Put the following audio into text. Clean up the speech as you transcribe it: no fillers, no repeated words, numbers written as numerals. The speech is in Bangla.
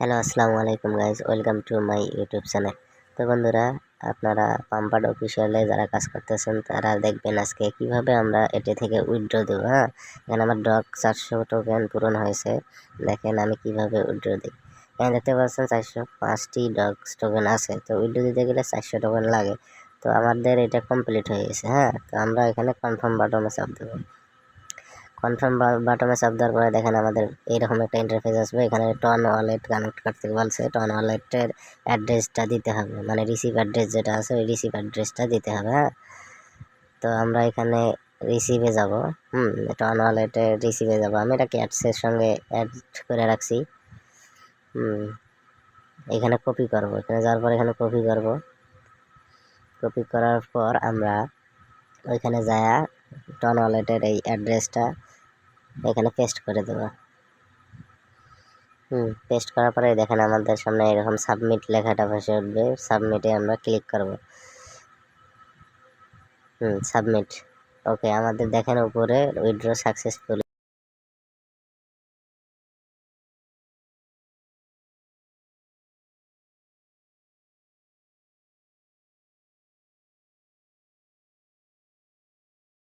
হ্যালো, আসসালামু আলাইকুম guys, welcome to my YouTube channel. তো বন্ধুরা, আপনারা পাম্পাড অফিসিয়ালে যারা কাজ করতেছেন তারা দেখবেন আজকে কিভাবে আমরা এটি থেকে উইথড্র দেবো। হ্যাঁ, এখানে আমার ডগ 400 টোকেন পূরণ হয়েছে। দেখেন আমি কিভাবে উইথড্র দিই। এখানে দেখতে পাচ্ছেন 405টি ডগস টোকেন আছে। তো উইথড্র দিতে গেলে 400 টোকেন লাগে। তো আমাদের এটা কমপ্লিট হয়ে গেছে। হ্যাঁ, তো আমরা এখানে কনফার্ম বাটনে চাপ দেবো। কনফার্ম বাটনে চাপ দেওয়ার পরে দেখেন আমাদের এইরকম একটা ইন্টারফেস আসবে। এখানে টন ওয়ালেট কানেক্ট করতে বলছে। টন ওয়ালেটের অ্যাড্রেসটা দিতে হবে, মানে রিসিভ অ্যাড্রেস যেটা আছে ওই রিসিভ অ্যাড্রেসটা দিতে হবে। হ্যাঁ, তো আমরা এখানে রিসিভে যাব। টন ওয়ালেটে রিসিভে যাব। আমি এটা ক্যাটসের সঙ্গে অ্যাড করে রাখছি। এখানে কপি করব। এখানে যাওয়ার পর এখানে কপি করব। কপি করার পর আমরা ওইখানে যায়া টন ওয়ালেটের এই অ্যাড্রেসটা এখানে পেস্ট করে দেবো। পেস্ট করার পরে দেখেন আমাদের সামনে এরকম সাবমিট লেখাটা ভেসে উঠবে। সাবমিটে আমরা ক্লিক করব। সাবমিট। ওকে, আমাদের দেখেন উপরে উইথড্র সাকসেসফুল।